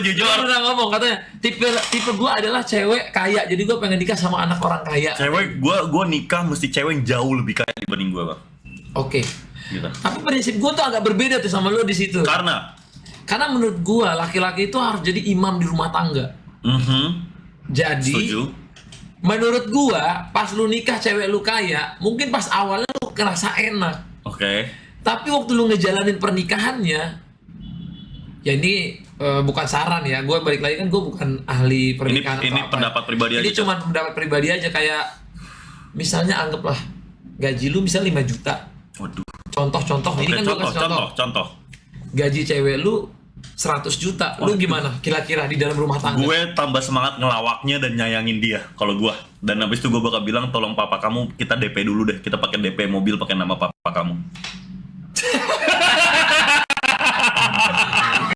jujur. Gue pernah ngomong katanya tipe gue adalah cewek kaya, jadi gue pengen nikah sama anak orang kaya. Cewek gue nikah mesti cewek yang jauh lebih kaya dibanding gue, Bang. Oke. Gitu. Tapi prinsip gue tuh agak berbeda tuh sama lo di situ. Karena menurut gue laki-laki itu harus jadi imam di rumah tangga. Jadi Setuju. menurut gue pas lu nikah cewek lu kaya, mungkin pas awalnya lu kerasa enak. Oke. Tapi waktu lu ngejalanin pernikahannya, ya ini bukan saran ya, gue balik lagi kan gue bukan ahli pernikahan Ini atau apa. pendapat pribadi aja. Ini cuma pendapat pribadi aja, kayak misalnya anggaplah gaji lu misal 5 juta. Waduh. Contoh, ini kan gue kasih contoh. Gaji cewek lu 100 juta, lu gimana kira-kira di dalam rumah tangga? Gue tambah semangat ngelawaknya dan nyayangin dia kalau gue. Dan habis itu gue bakal bilang, tolong papa kamu kita DP dulu deh. Kita pakai DP mobil pakai nama papa kamu.